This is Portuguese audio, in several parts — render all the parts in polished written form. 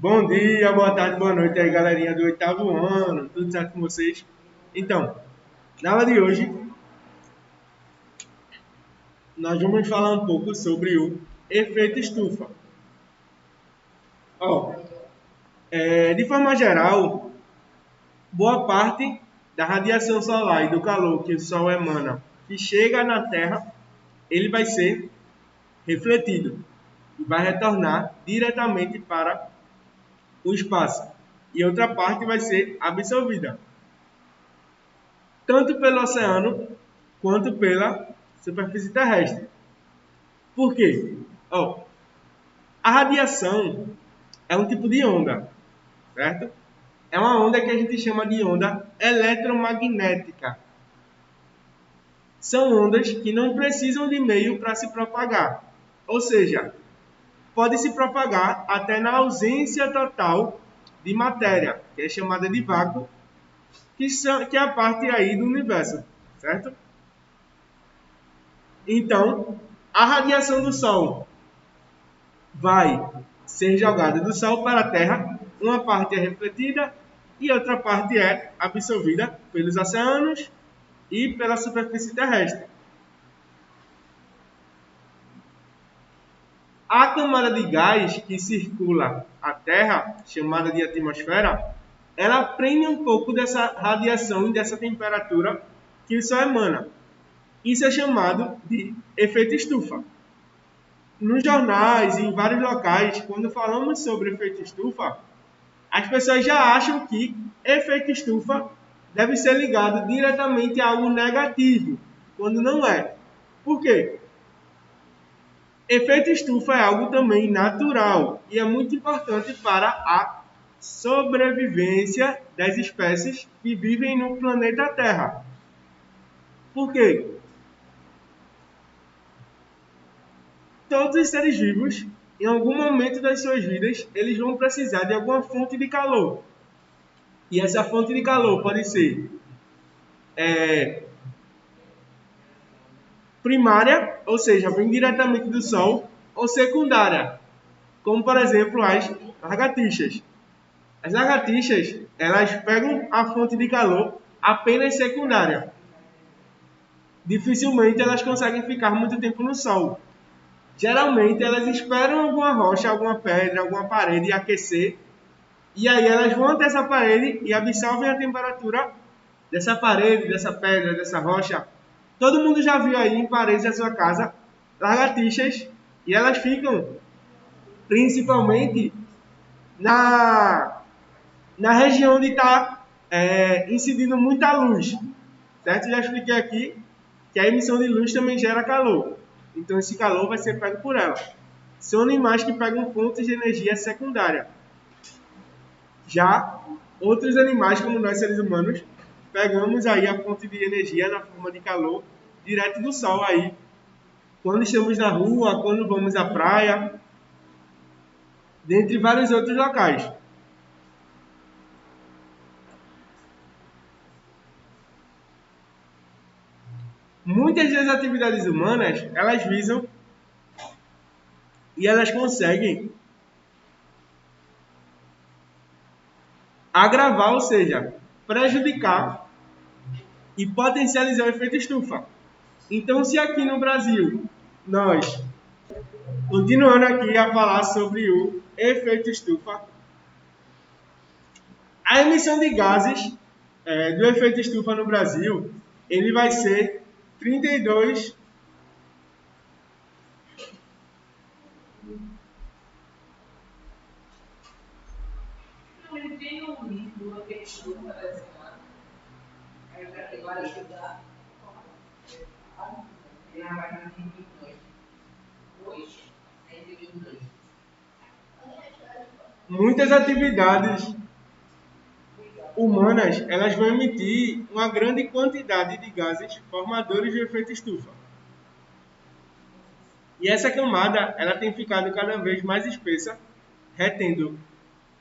Bom dia, boa tarde, boa noite aí, galerinha do oitavo ano. Tudo certo com vocês? Então, na aula de hoje, nós vamos falar um pouco sobre o efeito estufa. Ó, de forma geral, boa parte da radiação solar e do calor que o Sol emana, que chega na Terra, ele vai ser refletido e vai retornar diretamente para o espaço. E outra parte vai ser absorvida, tanto pelo oceano quanto pela superfície terrestre. Por quê? Ó, a radiação é um tipo de onda, certo? É uma onda que a gente chama de onda eletromagnética. São ondas que não precisam de meio para se propagar. Ou seja, pode se propagar até na ausência total de matéria, que é chamada de vácuo, que é a parte aí do universo, certo? Então, a radiação do Sol vai ser jogada do Sol para a Terra, uma parte é refletida e outra parte é absorvida pelos oceanos e pela superfície terrestre. A camada de gás que circula a Terra, chamada de atmosfera, ela prende um pouco dessa radiação e dessa temperatura que o Sol emana. Isso é chamado de efeito estufa. Nos jornais e em vários locais, quando falamos sobre efeito estufa, as pessoas já acham que efeito estufa deve ser ligado diretamente a algo negativo, quando não é. Por quê? Efeito estufa é algo também natural e é muito importante para a sobrevivência das espécies que vivem no planeta Terra. Por quê? Todos os seres vivos, em algum momento das suas vidas, eles vão precisar de alguma fonte de calor. E essa fonte de calor pode ser primária, ou seja, vem diretamente do Sol, ou secundária, como por exemplo as lagartixas. As lagartixas, elas pegam a fonte de calor apenas secundária. Dificilmente elas conseguem ficar muito tempo no Sol. Geralmente elas esperam alguma rocha, alguma pedra, alguma parede aquecer, e aí elas vão até essa parede e absorvem a temperatura dessa parede, dessa pedra, dessa rocha. Todo mundo já viu aí em paredes da sua casa lagartixas e elas ficam principalmente na, na região onde está incidindo muita luz. Certo? Já expliquei aqui que a emissão de luz também gera calor. Então esse calor vai ser pego por ela. São animais que pegam fontes de energia secundária. Já outros animais, como nós seres humanos, pegamos aí a fonte de energia na forma de calor direto do sol aí. Quando estamos na rua, quando vamos à praia, dentre vários outros locais. Muitas das atividades humanas, elas visam e elas conseguem agravar, ou seja, prejudicar e potencializar o efeito estufa. Então, se aqui no Brasil nós, continuando aqui a falar sobre o efeito estufa, a emissão de gases do efeito estufa no Brasil, ele vai ser 32. Muitas atividades humanas, elas vão emitir uma grande quantidade de gases formadores de efeito estufa. E essa camada, ela tem ficado cada vez mais espessa, retendo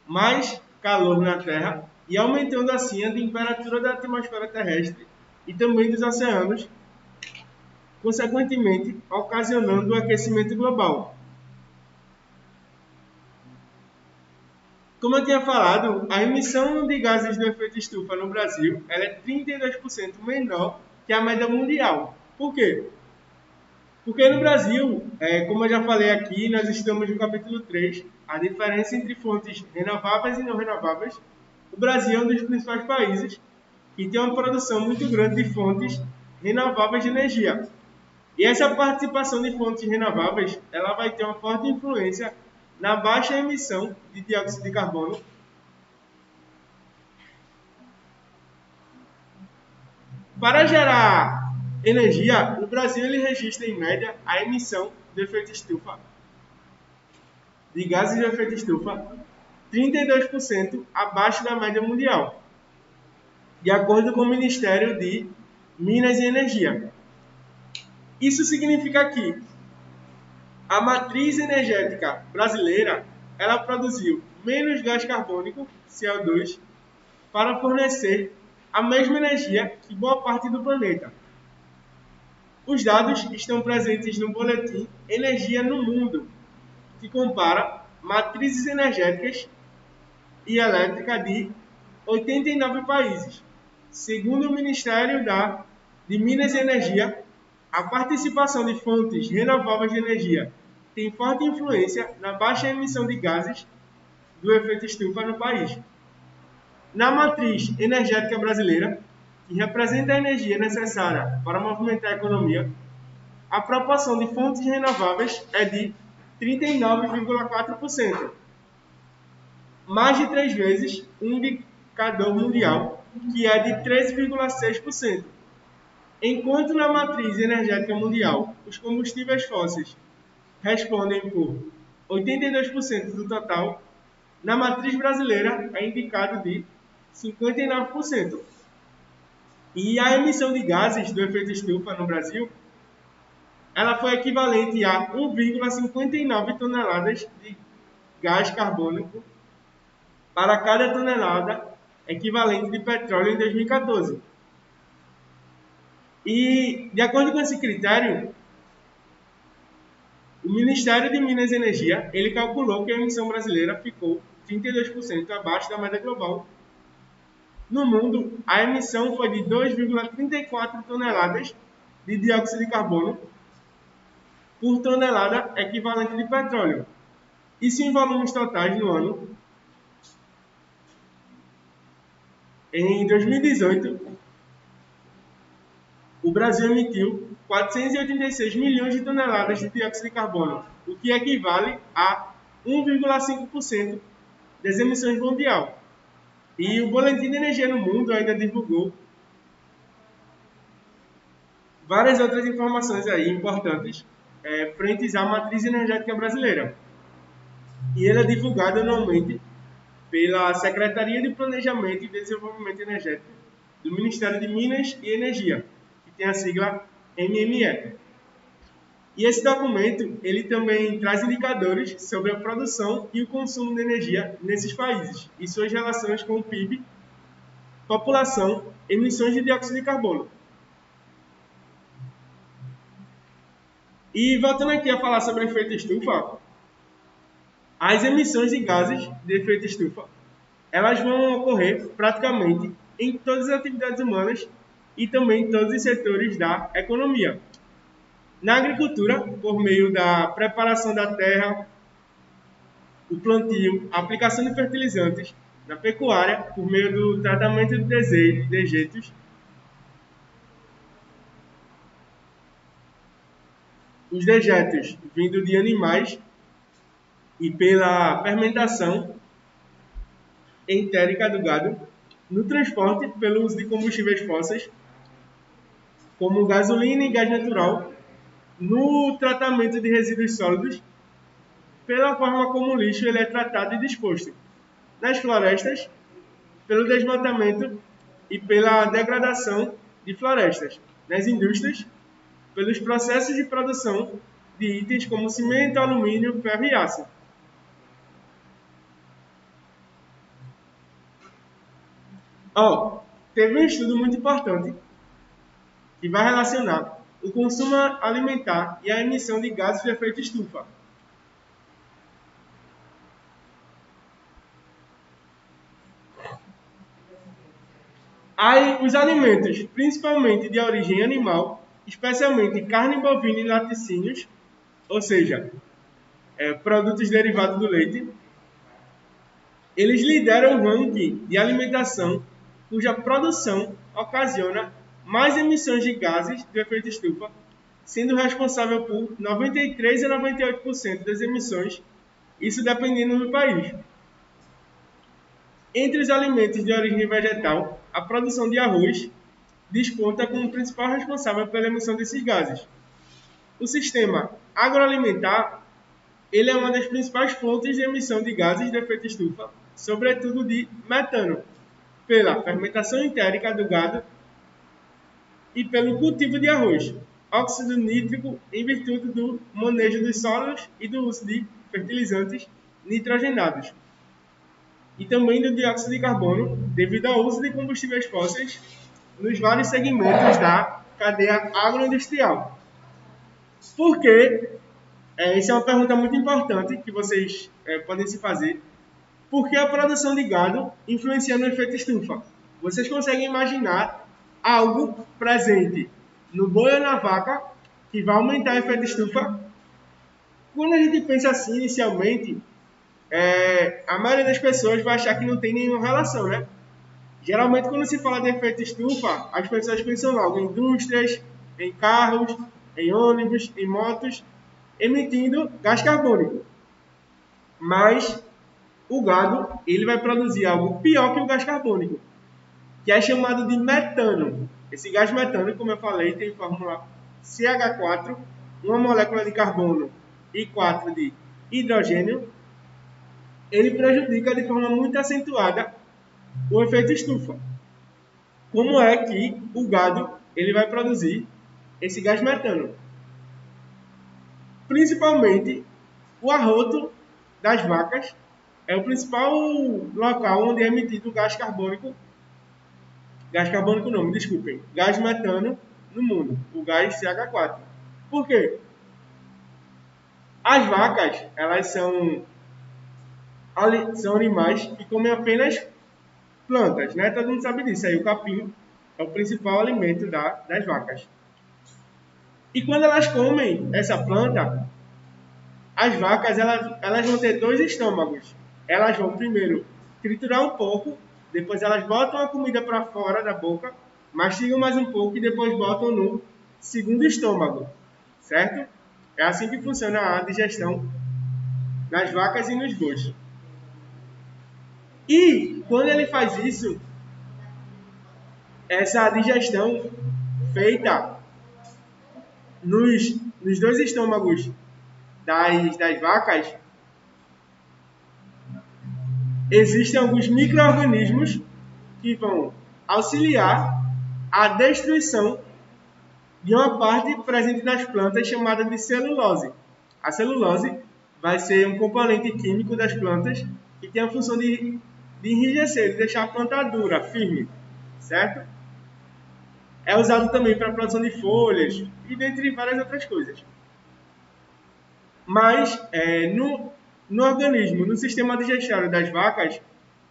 mais calor na Terra e aumentando assim a temperatura da atmosfera terrestre e também dos oceanos, consequentemente ocasionando o aquecimento global. Como eu tinha falado, a emissão de gases do efeito estufa no Brasil ela é 32% menor que a média mundial. Por quê? Porque no Brasil, como eu já falei aqui, nós estamos no capítulo 3, a diferença entre fontes renováveis e não renováveis. O Brasil é um dos principais países que tem uma produção muito grande de fontes renováveis de energia. E essa participação de fontes renováveis, ela vai ter uma forte influência na baixa emissão de dióxido de carbono. Para gerar energia, o Brasil ele registra em média a emissão de efeito estufa, de gases de efeito estufa, 32% abaixo da média mundial, de acordo com o Ministério de Minas e Energia. Isso significa que a matriz energética brasileira ela produziu menos gás carbônico, CO2, para fornecer a mesma energia que boa parte do planeta. Os dados estão presentes no boletim Energia no Mundo, que compara matrizes energéticas e elétricas de 89 países. Segundo o Ministério de Minas e Energia, a participação de fontes renováveis de energia tem forte influência na baixa emissão de gases do efeito estufa no país. Na matriz energética brasileira, que representa a energia necessária para movimentar a economia, a proporção de fontes renováveis é de 39,4%, mais de 3 vezes o indicador mundial, que é de 13,6%. Enquanto na matriz energética mundial os combustíveis fósseis respondem por 82% do total, na matriz brasileira é indicado de 59%. E a emissão de gases do efeito estufa no Brasil, ela foi equivalente a 1,59 toneladas de gás carbônico para cada tonelada equivalente de petróleo em 2014. E, de acordo com esse critério, o Ministério de Minas e Energia ele calculou que a emissão brasileira ficou 32% abaixo da média global. No mundo, a emissão foi de 2,34 toneladas de dióxido de carbono por tonelada equivalente de petróleo. Isso em volumes totais no ano. Em 2018, o Brasil emitiu 486 milhões de toneladas de dióxido de carbono, o que equivale a 1,5% das emissões mundial. E o Boletim de Energia no Mundo ainda divulgou várias outras informações aí importantes frente à matriz energética brasileira. E ele é divulgado anualmente pela Secretaria de Planejamento e Desenvolvimento Energético do Ministério de Minas e Energia, que tem a sigla MME. E esse documento ele também traz indicadores sobre a produção e o consumo de energia nesses países e suas relações com o PIB, população, emissões de dióxido de carbono. E voltando aqui a falar sobre o efeito estufa, as emissões de gases de efeito estufa, elas vão ocorrer praticamente em todas as atividades humanas e também em todos os setores da economia. Na agricultura, por meio da preparação da terra, o plantio, a aplicação de fertilizantes, na pecuária, por meio do tratamento de dejetos, os dejetos vindo de animais e pela fermentação entérica do gado, no transporte pelo uso de combustíveis fósseis, como gasolina e gás natural, no tratamento de resíduos sólidos, pela forma como o lixo ele é tratado e disposto, nas florestas, pelo desmatamento e pela degradação de florestas, nas indústrias, pelos processos de produção de itens como cimento, alumínio, ferro e aço. Teve um estudo muito importante que vai relacionar o consumo alimentar e a emissão de gases de efeito estufa. Aí, os alimentos, principalmente de origem animal, especialmente carne bovina e laticínios, ou seja, produtos derivados do leite, eles lideram o ranking de alimentação cuja produção ocasiona mais emissões de gases do efeito estufa, sendo responsável por 93 a 98% das emissões, isso dependendo do país. Entre os alimentos de origem vegetal, a produção de arroz desponta como principal responsável pela emissão desses gases. O sistema agroalimentar ele é uma das principais fontes de emissão de gases de efeito estufa, sobretudo de metano, pela fermentação entérica do gado e pelo cultivo de arroz, óxido nítrico em virtude do manejo dos solos e do uso de fertilizantes nitrogenados, e também do dióxido de carbono, devido ao uso de combustíveis fósseis nos vários segmentos da cadeia agroindustrial. Por quê? Essa é uma pergunta muito importante que vocês podem se fazer. Por que a produção de gado influencia no efeito estufa? Vocês conseguem imaginar algo presente no boi ou na vaca que vai aumentar o efeito estufa? Quando a gente pensa assim inicialmente, a maioria das pessoas vai achar que não tem nenhuma relação, né? Geralmente, quando se fala de efeito estufa, as pessoas pensam logo em indústrias, em carros, em ônibus, em motos, emitindo gás carbônico. Mas o gado ele vai produzir algo pior que o gás carbônico, que é chamado de metano. Esse gás metano, como eu falei, tem fórmula CH4, uma molécula de carbono e 4 de hidrogênio. Ele prejudica de forma muito acentuada o efeito estufa. Como é que o gado ele vai produzir esse gás metano? Principalmente o arroto das vacas é o principal local onde é emitido o gás carbônico não, me desculpem, gás metano no mundo, o gás CH4. Por quê? As vacas, elas são animais que comem apenas plantas, né? Todo mundo sabe disso. Aí o capim é o principal alimento das vacas. E quando elas comem essa planta, as vacas elas vão ter dois estômagos. Elas vão primeiro triturar um pouco, depois elas botam a comida para fora da boca, mastigam mais um pouco e depois botam no segundo estômago, certo? É assim que funciona a digestão nas vacas e nos bois. E quando ele faz isso, essa digestão feita nos dois estômagos das vacas, existem alguns micro-organismos que vão auxiliar a destruição de uma parte presente nas plantas chamada de celulose. A celulose vai ser um componente químico das plantas que tem a função de enrijecer, de deixar a planta dura, firme, certo? É usado também para a produção de folhas e dentre várias outras coisas. Mas no organismo, no sistema digestório das vacas,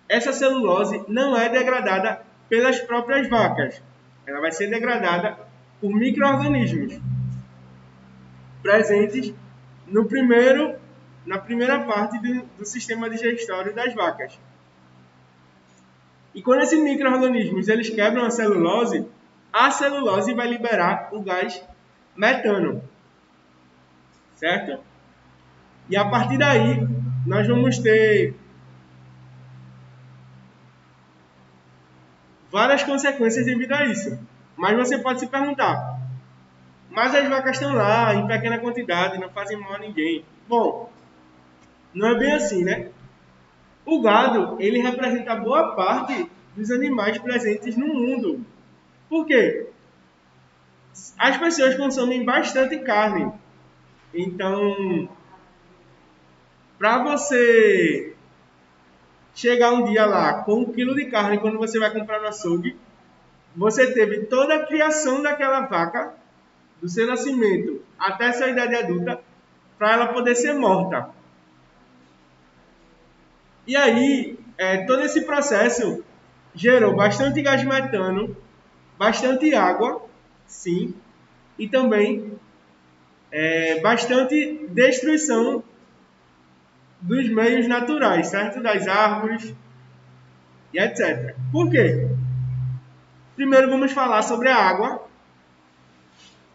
essa celulose não é degradada pelas próprias vacas. Ela vai ser degradada por micro-organismos presentes na primeira parte do sistema digestório das vacas. E quando esses micro-organismos eles quebram a celulose vai liberar o gás metano, certo? E a partir daí, nós vamos ter várias consequências devido a isso. Mas você pode se perguntar, mas as vacas estão lá em pequena quantidade, não fazem mal a ninguém. Bom, não é bem assim, né? O gado, ele representa boa parte dos animais presentes no mundo. Por quê? As pessoas consomem bastante carne. Então, para você chegar um dia lá com 1 quilo de carne, quando você vai comprar no açougue, você teve toda a criação daquela vaca, do seu nascimento até sua idade adulta, para ela poder ser morta. E aí, todo esse processo gerou bastante gás metano, bastante água, sim, e também bastante destruição dos meios naturais, certo? Das árvores e etc. Por quê? Primeiro vamos falar sobre a água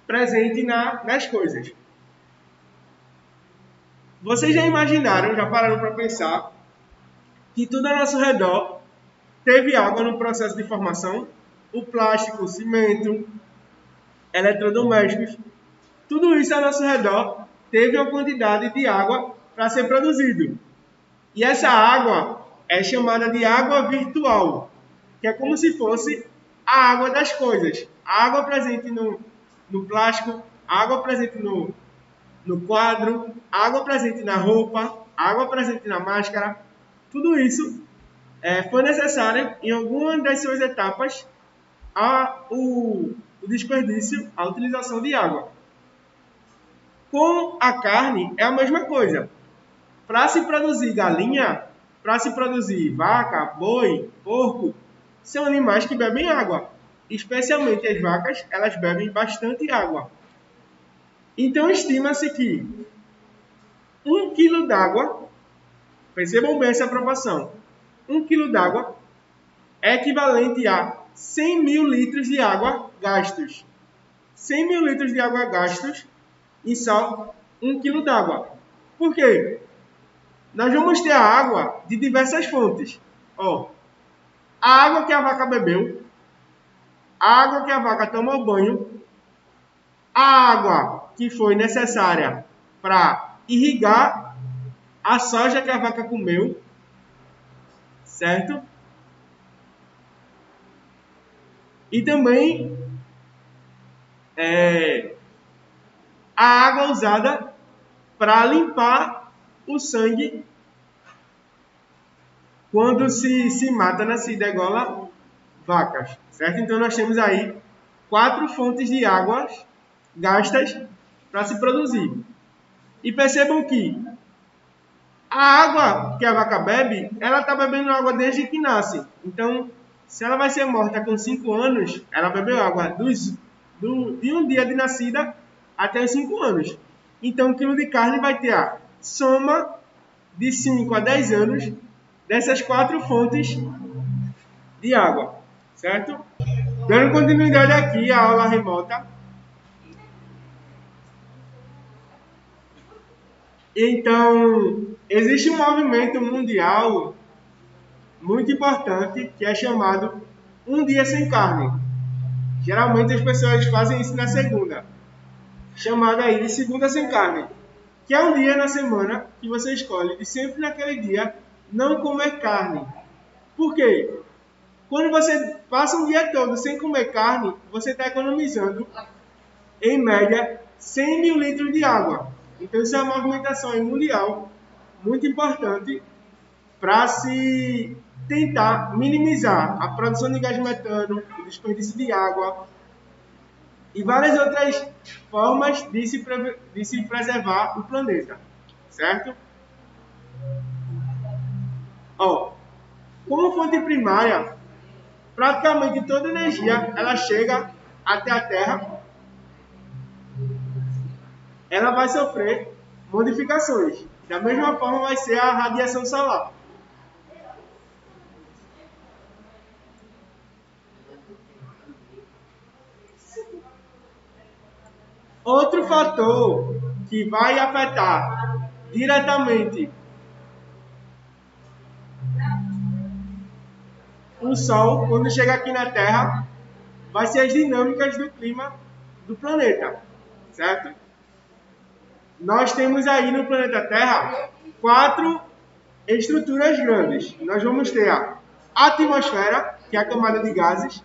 presente nas coisas. Vocês já imaginaram, já pararam para pensar que tudo ao nosso redor teve água no processo de formação? O plástico, o cimento, eletrodomésticos, tudo isso ao nosso redor teve uma quantidade de água para ser produzido. E essa água é chamada de água virtual, que é como se fosse a água das coisas. A água presente no plástico, a água presente no quadro, a água presente na roupa, a água presente na máscara. Tudo isso foi necessário em alguma das suas etapas o desperdício, a utilização de água. Com a carne é a mesma coisa. Para se produzir galinha, para se produzir vaca, boi, porco, são animais que bebem água. Especialmente as vacas, elas bebem bastante água. Então estima-se que 1 quilo d'água, percebam bem essa proporção, 1 quilo d'água é equivalente a 100 mil litros de água gastos. 100 mil litros de água gastos em só 1 quilo d'água. Por quê? Nós vamos ter a água de diversas fontes. A água que a vaca bebeu, a água que a vaca tomou banho, a água que foi necessária para irrigar a soja que a vaca comeu, certo? E também a água usada para limpar o sangue quando se mata, se degola vacas, certo? Então nós temos aí 4 fontes de águas gastas para se produzir. E percebam que a água que a vaca bebe, ela está bebendo água desde que nasce. Então, se ela vai ser morta com 5 anos, ela bebeu água de um dia de nascida até os 5 anos. Então, 1 quilo de carne vai ter a soma de 5 a 10 anos dessas 4 fontes de água, certo? Dando continuidade aqui à aula remota. Então, existe um movimento mundial muito importante que é chamado Um Dia Sem Carne. Geralmente as pessoas fazem isso na segunda, chamada aí de Segunda Sem Carne, que é um dia na semana que você escolhe de sempre naquele dia não comer carne. Por quê? Quando você passa um dia todo sem comer carne, você está economizando, em média, 100 mil litros de água. Então, isso é uma movimentação mundial muito importante para se tentar minimizar a produção de gás metano, o desperdício de água e várias outras formas de se preservar o planeta, certo? Como fonte primária, praticamente toda a energia ela chega até a Terra, ela vai sofrer modificações. Da mesma forma vai ser a radiação solar. Outro fator que vai afetar diretamente o Sol, quando chega aqui na Terra, vai ser as dinâmicas do clima do planeta, certo? Nós temos aí no planeta Terra 4 estruturas grandes. Nós vamos ter a atmosfera, que é a camada de gases,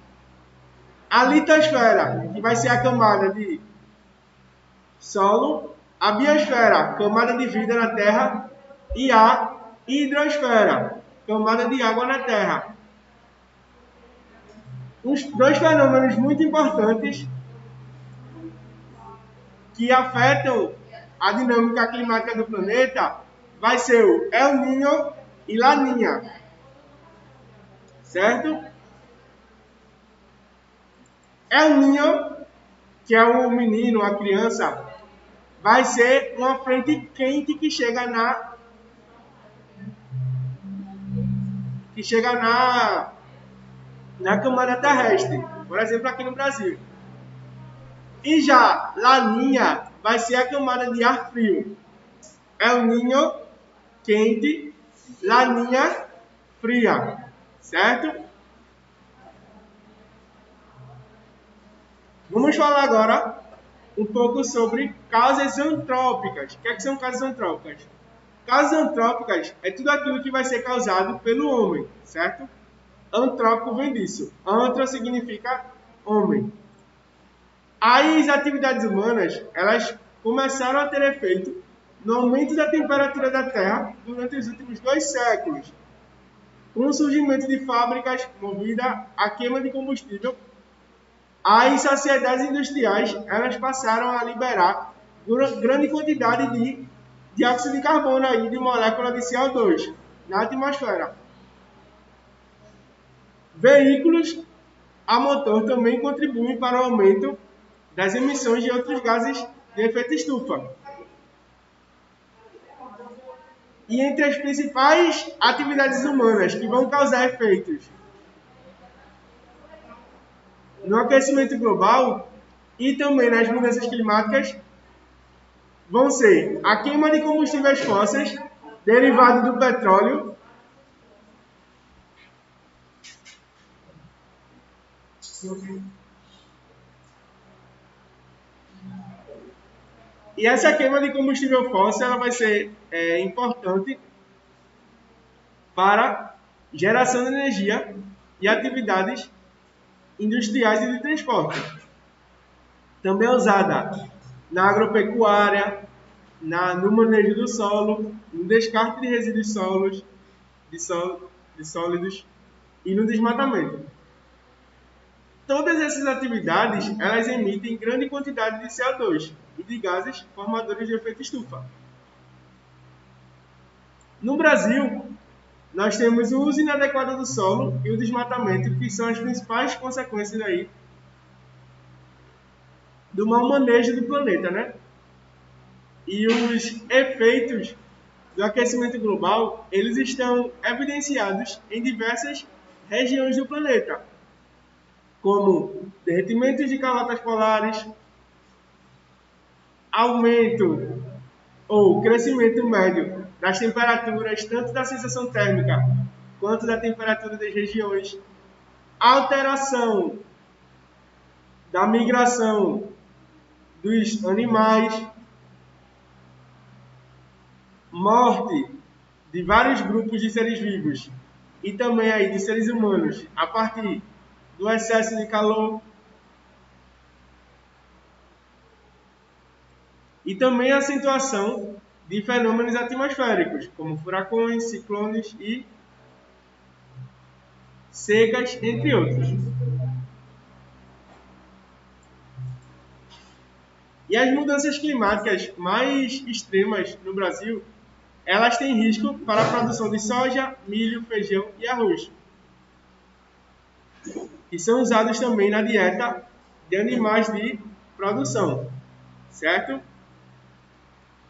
a litosfera, que vai ser a camada de solo, a biosfera, camada de vida na Terra, e a hidrosfera, camada de água na Terra. Os 2 fenômenos muito importantes que afetam a dinâmica climática do planeta vai ser o El Niño e Laninha, certo? El Niño, que é o menino, a criança, vai ser uma frente quente que chega na camada terrestre, por exemplo, aqui no Brasil. E já Laninha vai ser a camada de ar frio. El Niño, quente, Laninha, fria, certo? Vamos falar agora um pouco sobre causas antrópicas. O que, que são causas antrópicas? Causas antrópicas é tudo aquilo que vai ser causado pelo homem, certo? Antrópico vem disso. Antro significa homem. As atividades humanas, elas começaram a ter efeito no aumento da temperatura da Terra durante os últimos 2 séculos, com o surgimento de fábricas movidas à queima de combustível. As sociedades industriais, elas passaram a liberar grande quantidade de dióxido de carbono aí, de molécula de CO2 na atmosfera. Veículos a motor também contribuem para o aumento das emissões de outros gases de efeito estufa. E entre as principais atividades humanas que vão causar efeitos no aquecimento global e também nas mudanças climáticas vão ser a queima de combustíveis fósseis derivado do petróleo, e essa queima de combustível fóssil ela vai ser importante para geração de energia e atividades industriais e de transporte. Também é usada na agropecuária, no manejo do solo, no descarte de resíduos sólidos e no desmatamento. Todas essas atividades elas emitem grande quantidade de CO2 e de gases formadores de efeito estufa. No Brasil, nós temos o uso inadequado do solo e o desmatamento, que são as principais consequências aí do mau manejo do planeta, né? E os efeitos do aquecimento global, eles estão evidenciados em diversas regiões do planeta, como derretimento de calotas polares, aumento ou crescimento médio das temperaturas, tanto da sensação térmica quanto da temperatura das regiões, alteração da migração dos animais, morte de vários grupos de seres vivos e também aí de seres humanos a partir do excesso de calor, e também a acentuação de fenômenos atmosféricos, como furacões, ciclones e secas, entre outros. E as mudanças climáticas mais extremas no Brasil, elas têm risco para a produção de soja, milho, feijão e arroz, que são usados também na dieta de animais de produção, certo?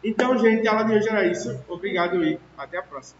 Então, gente, a aula de hoje era isso. Obrigado e até a próxima.